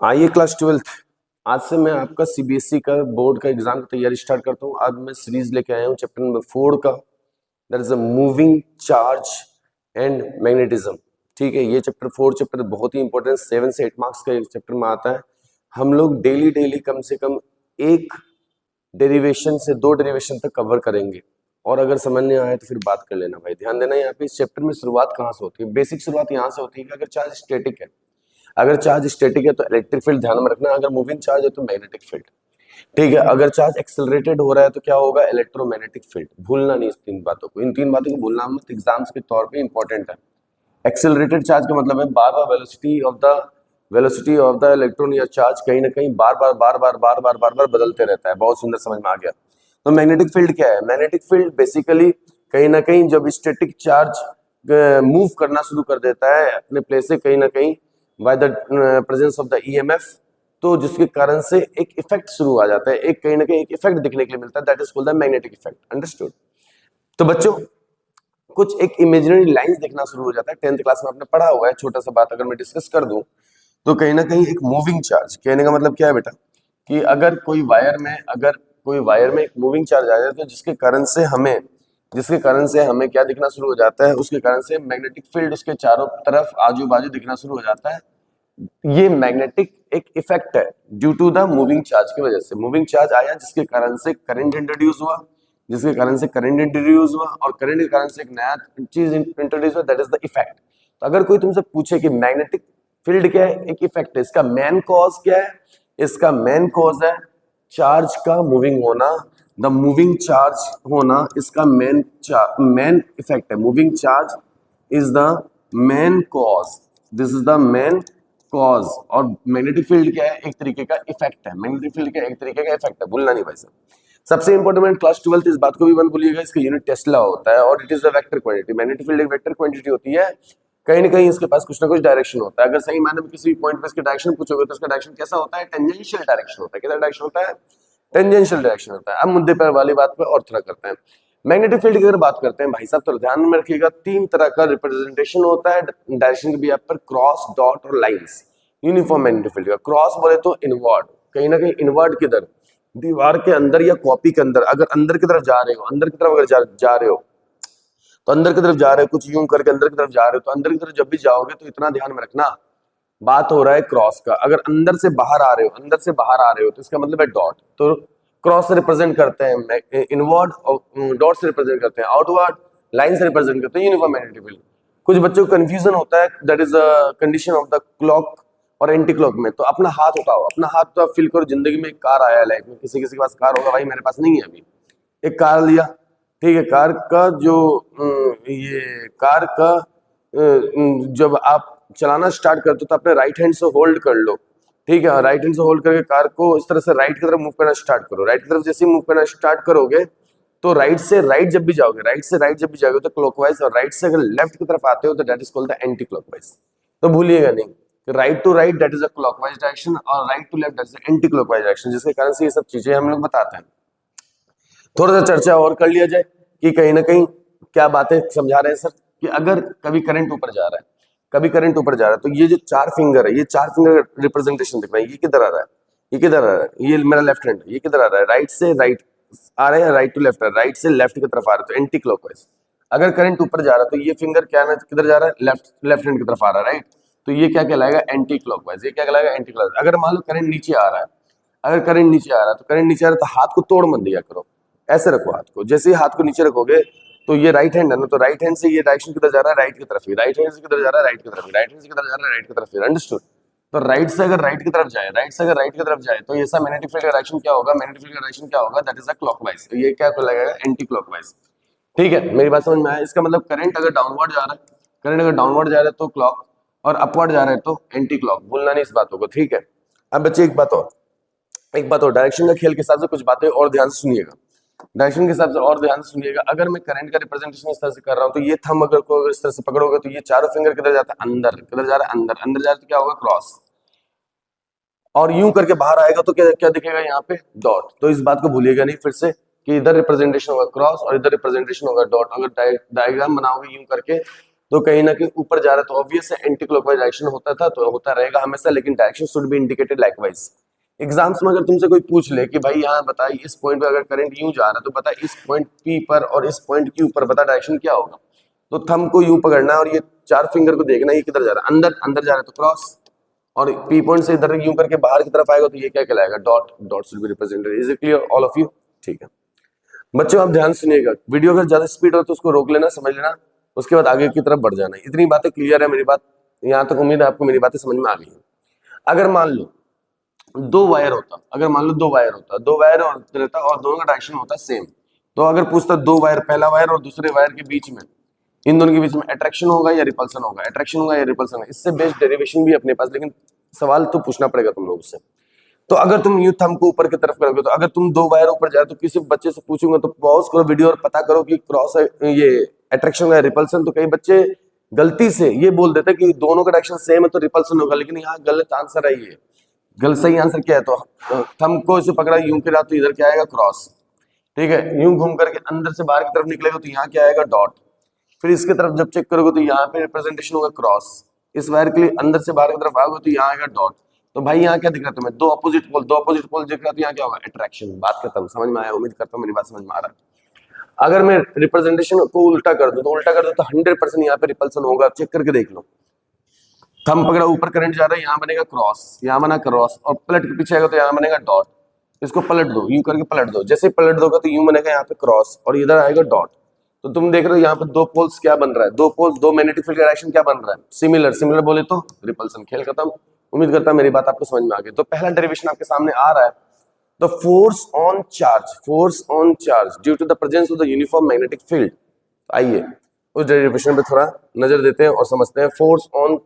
आइए class 12th। आज से मैं आपका सीबीएसई का बोर्ड का एग्जाम की तैयारी स्टार्ट करता हूँ। आज मैं सीरीज लेके आया हूँ चैप्टर नंबर 4 का, that is a moving charge and magnetism. ठीक है, ये चैप्टर बहुत ही इंपॉर्टेंट, 7 से 8 मार्क्स का चैप्टर में आता है। हम लोग डेली डेली कम से कम एक डेरिवेशन से 2 डेरिवेशन तक कवर करेंगे, और अगर समझ नहीं आया तो फिर बात कर लेना भाई। ध्यान देना, यहाँ पे इस चैप्टर में शुरुआत कहाँ से होती है? बेसिक शुरुआत यहाँ से होती है कि अगर चार्ज स्टैटिक है, अगर चार्ज स्टैटिक है तो इलेक्ट्रिक फील्ड ध्यान में रखना, अगर मूविंग चार्ज है तो मैग्नेटिक फील्ड। ठीक है, अगर चार्ज एक्सेलरेटेड हो रहा है तो क्या होगा? Electromagnetic field. भूलना नहीं इस 3 बातों को, इन 3 बातों को भूलना मत, एग्जाम्स के तौर पे इंपॉर्टेंट है। एक्सेलरेटेड चार्ज का मतलब है बार बार वेलोसिटी ऑफ द इलेक्ट्रॉन या चार्ज कहीं ना कहीं बार बार बदलते रहता है। बहुत सुंदर, समझ में आ गया। तो मैग्नेटिक फील्ड क्या है? मैग्नेटिक फील्ड बेसिकली कहीं ना कहीं जब स्टैटिक चार्ज मूव करना शुरू कर देता है अपने प्लेस से कहीं ना कहीं by the presence of the EMF, तो जिसके कारण से एक इफेक्ट शुरू आ जाता है, एक कहीं ना कहीं एक इफेक्ट दिखने के लिए मिलता है, that is called the magnetic effect. Understood? तो बच्चों, कुछ एक इमेजिनरी लाइंस दिखना शुरू हो जाता है। 10th क्लास में आपने पढ़ा हुआ है। छोटा सा बात अगर मैं डिस्कस कर दूं तो कहीं ना कहीं एक मूविंग चार्ज, कहने का मतलब क्या है बेटा, कि अगर कोई वायर में एक मूविंग चार्ज आ जाए तो जिसके कारण से हमें क्या दिखना शुरू हो जाता है? उसके कारण से मैग्नेटिक फील्ड उसके चारों तरफ आजू बाजू दिखना शुरू हो जाता है। ये मैग्नेटिक एक इफेक्ट है due to the moving charge की वजह से। मूविंग चार्ज आया जिसके कारण से करंट इंट्रोड्यूस हुआ, और करंट के कारण से एक नया चीज इंट्रोड्यूस हुआ, दैट इज द इफेक्ट। तो अगर कोई तुमसे पूछे कि मैग्नेटिक फील्ड क्या है, एक इफेक्ट है, इसका मेन कॉज क्या है? इसका मेन कॉज है चार्ज का मूविंग होना, द मूविंग चार्ज होना इसका मेन इफेक्ट है। Moving charge is the main cause, this is the main cause. और मैग्नेटिक फील्ड क्या है? एक तरीके का इफेक्ट है। मैग्नेटिक फील्ड क्या है? एक तरीके का इफेक्ट है। भूलना नहीं भाई साहब। सबसे इंपॉर्टेंट क्लास 12th, इस बात को भी मत भूलिएगा, इसका यूनिट टेस्ला होता है और it is a vector quantity. Magnetic field एक वेक्टर क्वांटिटी होती है, कहीं ना कहीं इसके पास कुछ ना कुछ डायरेक्शन होता है। अगर सही मायने में किसी पॉइंट पे इसके डायरेक्शन पूछोगे तो इसका डायरेक्शन कैसा होता है? टेंजेंशियल डायरेक्शन होता है। कैसा डायरेक्शन होता है? टेंजेंशियल डायरेक्शन होता है। अब मुद्दे पर वाली बात पर और थोड़ा करते हैं। मैग्नेटिक फील्ड की अगर बात करते हैं भाई साहब, तो ध्यान में रखिएगा 3 तरह का रिप्रेजेंटेशन होता है डायरेक्शन के भी पर, क्रॉस, डॉट और लाइंस। यूनिफॉर्म मैग्नेटिक फील्ड का क्रॉस बोले तो इनवर्ड, कहीं ना कहीं इनवर्ड किधर? दीवार के अंदर या कॉपी के अंदर। अगर अंदर की तरफ जा रहे हो, अंदर की तरफ अगर जा रहे हो तो अंदर की तरफ जा रहे हो, कुछ यूं करके अंदर की तरफ जा रहे हो, तो अंदर की तरफ जब भी जाओगे तो इतना ध्यान में रखना, बात हो रहा है क्रॉस का। अगर अंदर से बाहर आ रहे हो तो इसका मतलब है डॉट। तो क्रॉस से रिप्रेजेंट करते हैं इनवर्ड, और डॉट से रिप्रेजेंट करते हैं आउटवर्ड, लाइन से रिप्रेजेंट करते हैं यूनिफॉर्म मैग्नेटिक फील्ड। कुछ बच्चों को कंफ्यूजन होता है, that is a condition of the clock और एंटी क्लॉक में। तो अपना हाथ उठाओ, अपना हाथ तो आप फील करो। जिंदगी में एक कार आया है लाइफ में, किसी किसी के पास कार होगा, भाई मेरे पास नहीं है अभी। एक कार लिया, ठीक है, कार का जो ये कार का जब आप चलाना स्टार्ट करते हो तो अपने राइट हैंड से होल्ड कर लो। ठीक है, राइट हैंड से होल्ड करके कार को इस तरह से राइट की तरफ मूव करना स्टार्ट करो। राइट की तरफ जैसे ही मूव करना स्टार्ट करोगे तो राइट से राइट जब भी जाओगे तो क्लॉकवाइज, और राइट से अगर लेफ्ट की तरफ आते हो तो that is called the anti clockwise. तो भूलिएगा नहीं, right to right that is a clockwise direction, और right to left that is anti clockwise direction, जिसके कारण से ये सब चीजें हम लोग बताते हैं। थोड़ा सा चर्चा और कर लिया जाए कि कहीं ना कहीं क्या बातें समझा रहे हैं सर, कि अगर कभी करंट ऊपर जा रहा है, तो ये जो 4 फिंगर है, ये 4 फिंगर का रिप्रेजेंटेशन दिख रहा है। ये किधर आ रहा है? ये मेरा लेफ्ट हैंड है। ये किधर आ रहा है? राइट से राइट आ रहे हैं, राइट टू लेफ्ट है, राइट से लेफ्ट की तरफ आ रहा है, तो एंटी क्लॉकवाइज। अगर करंट ऊपर जा रहा है तो ये फिंगर क्या है, किधर जा रहा है? लेफ्ट हैंड की तरफ आ रहा है, राइट। तो ये क्या कहलाएगा? Anti clockwise. ये क्या कहलाएगा? Anti clockwise. अगर मान लो करंट नीचे आ रहा है, तो हाथ को तोड़ मत दिया करो, ऐसे रखो हाथ को। जैसे ही हाथ को नीचे रखोगे तो ये राइट हैंड है ना, तो राइट हैंड से ये डायरेक्शन किधर जा रहा है? राइट की तरफ ही। राइट हैंड से किधर जा रहा है? राइट की तरफ ही। राइट हैंड से किधर जा रहा है? राइट की तरफ ही। अंडरस्टूड? तो राइट से अगर राइट की तरफ जाए तो ये सब मैग्नेटिक फील्ड का डायरेक्शन क्या होगा? That is a clockwise. तो ये क्या लगेगा? Anti clockwise. ठीक है, मेरी बात समझ में आया? इसका मतलब करंट अगर डाउनवर्ड जा रहा है तो क्लॉक, और अपवर्ड जा रहा है तो एंटी क्लॉक। भूलना नहीं इस बातों को, ठीक है। अब बच्चे एक बात और डायरेक्शन का खेल के हिसाब से कुछ बातें और ध्यान से सुनिएगा। अगर मैं करंट का रिप्रेजेंटेशन इस तरह से कर रहा हूं तो ये थंब अगर को इस तरह से पकड़ोगे तो ये चारों फिंगर किधर जाता है? अंदर। किधर जा रहा है? अंदर जा रहा है तो क्या होगा? क्रॉस। और यूं करके बाहर आएगा तो क्या क्या दिखेगा? यहाँ पे डॉट। तो इस बात को भूलिएगा नहीं फिर से, कि इधर रिप्रेजेंटेशन होगा क्रॉस और इधर रिप्रेजेंटेशन होगा डॉट। अगर डायग्राम बनाओगे यूं करके तो कहीं ना कहीं ऊपर जा रहा है, तो ऑब्वियस है एंटी क्लॉकवाइज डायरेक्शन होता था, तो होता रहेगा हमेशा, लेकिन direction should be indicated likewise. Exams में अगर तुमसे कोई पूछ ले कि भाई यहाँ बता इस पॉइंट पे अगर करंट यूं जा रहा है, तो बता इस पॉइंट पी पर और इस पॉइंट क्यू पर बता डायरेक्शन क्या होगा। तो थंब को यूं पकड़ना है और ये 4 फिंगर को देखना ये किधर जा रहा है, अंदर अंदर जा रहा है तो क्रॉस, और पी पॉइंट से इधर यूं करके बाहर की तरफ आएगा तो ये क्या कहलाएगा, dot. Dot should be represented. Is it clear all of you? ठीक है बच्चों, आप ध्यान सुनिएगा, वीडियो अगर ज्यादा स्पीड हो तो उसको रोक लेना, समझ लेना, उसके बाद आगे की तरफ बढ़ जाना। इतनी बातें क्लियर है मेरी बात, यहाँ तक उम्मीद है आपको मेरी बातें समझ में आ गई। अगर मान लो दो वायर होता, दो वायर रहता और दोनों का डायरेक्शन होता सेम, तो अगर पूछता दो वायर, पहला वायर और दूसरे वायर के बीच में, इन दोनों के बीच में अट्रैक्शन होगा या रिपल्सन होगा, अट्रैक्शन होगा या रिपल्सन होगा, इससे बेस्ड डेरिवेशन भी अपने पास, लेकिन सवाल तो पूछना पड़ेगा तुम लोगों से। तो अगर तुम यू थंब को ऊपर की तरफ करोगे, तो अगर तुम दो वायर ऊपर जाए तो किसी बच्चे से पूछूंगा तो पॉज करो वीडियो और पता करो कि क्रॉस ये अट्रैक्शन या रिपल्सन। तो कई बच्चे गलती से ये बोल देते कि दोनों का डायरेक्शन सेम है तो रिपल्सन होगा, लेकिन यहाँ गलत आंसर है ये। गलत सही आंसर क्या है, तो थंब को इसे पकड़ा यूं के रहा तो इधर क्या आएगा, क्रॉस। ठीक है, यूं घूम करके अंदर से बाहर की तरफ निकलेगा तो यहाँ क्या आएगा, डॉट। फिर इसकी तरफ जब चेक करोगे तो यहाँ पे रिप्रेजेंटेशन होगा क्रॉस। इस वायर के लिए अंदर से बाहर की तरफ आओगे तो यहाँ आएगा डॉट। तो भाई यहाँ क्या दिख रहा है तुम्हें, दो अपोजिट पोल दिख रहा है, तो यहाँ क्या होगा, अट्रैक्शन। बात खत्म, समझ में आया? उम्मीद करता हूँ मेरी बात समझ में आ रहा है। अगर मैं रिप्रेजेंटेशन को उल्टा कर दूं तो 100% यहाँ पे रिपल्सन होगा, चेक करके देख लो। थंब पकड़ा ऊपर करंट जा रहा है, यहाँ बनेगा क्रॉस, यहाँ बना क्रॉस, और पलट के पीछे आएगा तो यहाँ बनेगा डॉट। इसको पलट दो, यूं करके पलट दो, जैसे पलट दोगे तो यूं बनेगा यहाँ पे क्रॉस और इधर आएगा डॉट। तो तुम देख रहे हो यहाँ पे दो पोल्स क्या बन रहा है, दो पोल्स, दो मैग्नेटिक फील्ड का डायरेक्शन क्या बन रहा है, सिमिलर। सिमिलर बोले तो रिपल्सन, खेल खत्म। उम्मीद करता हूं मेरी बात आपको समझ में आ गई। तो पहला डेरिवेशन आपके सामने आ रहा है, the force on charge due to the presence of the uniform magnetic field. आइए उस डेरिवेशन पे थोड़ा नजर देते हैं और समझते हैं, force on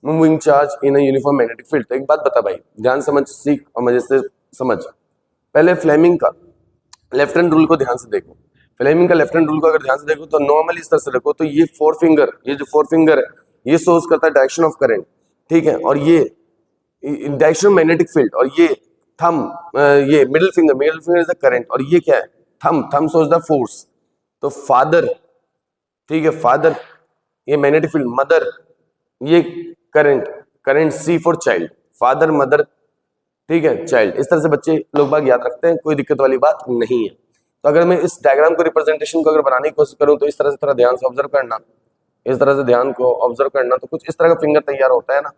moving charge in a uniform magnetic field. तो एक बात बता भाई, ध्यान समझ, सीख और मजे से समझ। पहले फ्लेमिंग का लेफ्ट हैंड रूल को ध्यान से देखो। फ्लेमिंग का लेफ्ट हैंड रूल को अगर ध्यान से देखो तो नॉर्मली इस तरह से रखो, तो ये जो फोर फिंगर है ये सोर्स करता है डायरेक्शन ऑफ करंट, ठीक है, और ये डायरेक्शन मैग्नेटिक फील्ड, और ये थंब, ये middle finger is the current, और ये क्या है, थंब सोर्स द फोर्स। तो फादर, ठीक है, फादर ये मैग्नेटिक फील्ड, मदर ये current see for child, father mother, ठीक है, चाइल्ड। इस तरह से बच्चे लोग बाग याद रखते हैं, कोई दिक्कत वाली बात नहीं है। तो अगर मैं इस डायग्राम को, रिप्रेजेंटेशन को अगर बनाने की कोशिश करूं तो इस तरह से थोड़ा ध्यान से ऑब्जर्व करना, इस तरह से ध्यान को ऑब्जर्व करना, तो कुछ इस तरह का फिंगर तैयार होता है ना,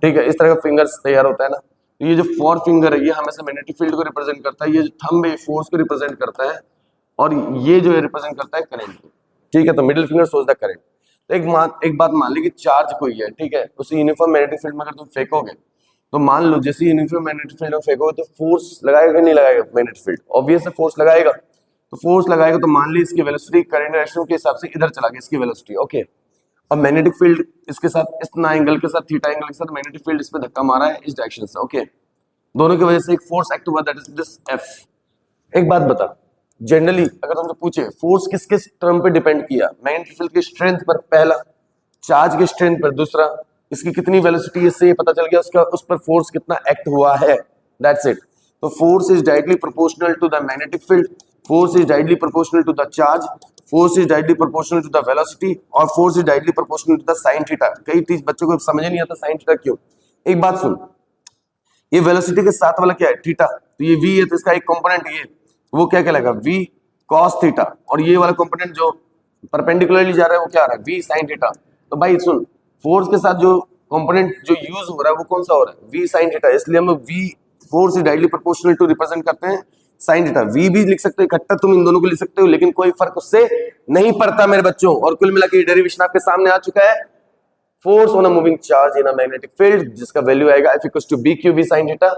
ठीक है, इस तरह का फिंगर्स तैयार होता है ना। तो ये जो फोर फिंगर है ये हमेशा मैग्नेटिक फील्ड को रिप्रेजेंट करता है, ये जो थंब है फोर्स को रिप्रेजेंट करता है, और ये जो है रिप्रेजेंट करता है करंट को, ठीक है। तो मिडिल फिंगर सोच द करंट। तो एक बात मान ली कि चार्ज कोई है, ठीक है, उसे यूनिफॉर्म मैग्नेटिक फील्ड में अगर तुम फेंकोगे, तो मान लो जैसे यूनिफॉर्म मैग्नेटिक फील्ड में फेंकोगे तो फोर्स लगाएगा नहीं लगाएगा मैग्नेटिक फील्ड, ऑब्वियस है फोर्स लगाएगा। तो फोर्स लगाएगा तो मान ली इसकी वेलोसिटी करंट डायरेक्शन के हिसाब से इधर चला गया, इसकी वेलोसिटी, ओके। और मैग्नेटिक फील्ड इसके साथ इतना एंगल के साथ, थीटा एंगल के साथ मैग्नेटिक फील्ड इस पे धक्का मारा है इस डायरेक्शन से, ओके। दोनों की वजह से एक फोर्स एक्ट हुआ, दैट इज दिस एफ। एक बात बता, जनरली अगर तुमसे पूछे फोर्स किस किस टर्म पे डिपेंड किया, मैग्नेटिक फील्ड की स्ट्रेंथ पर पहला, चार्ज की स्ट्रेंथ पर दूसरा, इसकी कितनी वेलोसिटी, इससे ये पता चल गया उसका उस पर फोर्स कितना एक्ट हुआ है, दैट्स इट। तो force is directly proportional to the magnetic field, force is directly proportional to the charge, force is directly proportional to the velocity, और force is directly proportional to the sine theta. कई चीज बच्चों को समझ नहीं आता sine theta क्यों। एक बात सुन, ये वेलोसिटी के साथ वाला क्या है, थीटा, तो ये v है, तो इसका एक कंपोनेंट ये, वो क्या कहलाएगा, v cos थीटा, और ये वाला कंपोनेंट जो परपेंडिकुलरली जा रहा है वो क्या आ रहा है, v sin थीटा। तो भाई सुन, फोर्स के साथ जो कंपोनेंट जो यूज हो रहा है वो कौन सा हो रहा है, v sin थीटा, इसलिए हम v force is directly proportional to represent करते हैं sin थीटा। v भी लिख सकते हो इकट्ठा, तुम इन दोनों को लिख सकते हो, लेकिन कोई फर्क उससे नहीं पड़ता मेरे बच्चों। और कुल मिला के डेरिवेशन आपके सामने आ चुका है, force on a moving charge in a magnetic field, जिसका वैल्यू आएगा F equals to B Q V sine theta.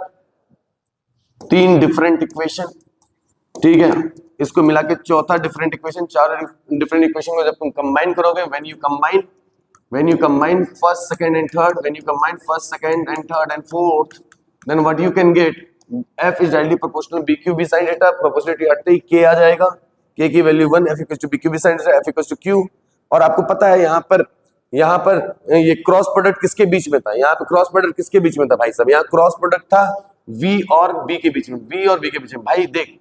तीन डिफरेंट इक्वेशन, ठीक है, इसको मिला के चौथा डिफरेंट इक्वेशन। चार डिफरेंट इक्वेशन को जब तुम कंबाइन करोगे, when you combine first second and third, when you combine first second and third and fourth, then what you can get, F is directly proportional B Q V sine theta. Proportionality हटते ही K आ जाएगा, K की value 1, F equals to B Q V sine theta, F equals to Q। और आपको पता है यहाँ पर ये क्रॉस प्रोडक्ट किसके बीच में था, यहाँ पे क्रॉस प्रोडक्ट किसके बीच में था भाई साहब, यहाँ क्रॉस प्रोडक्ट था V और B के बीच में, V और B के बीच में। भाई देख,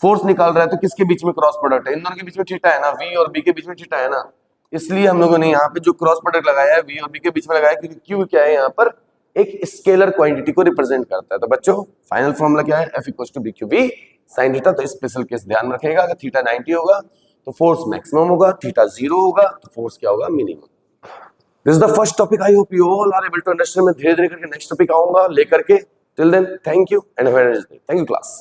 फोर्स निकाल रहा है तो किसके बीच में क्रॉस प्रोडक्ट है, इन दोनों के बीच में थीटा है ना, V और B के बीच में थीटा है ना। इसलिए हम लोगों ने यहाँ पे जो क्रॉस प्रोडक्ट लगाया है वी और बी के बीच में लगाया है, क्योंकि क्यू क्या है यहाँ पर एक स्केलर क्वांटिटी को रिप्रेजेंट करता है। तो बच्चों फाइनल फॉर्मूला क्या है, F equals to B Q V sine theta. तो स्पेशल केस ध्यान रखेगा, अगर थीटा 90 होगा तो फोर्स मैक्सिमम होगा, थीटा 0 होगा तो फोर्स क्या होगा, minimum. This is the first topic, I hope you all are able to understand. मैं धीरे धीरे करके नेक्स्ट टॉपिक आऊंगा लेकर के। Till then thank you and have a nice day. Thank you class.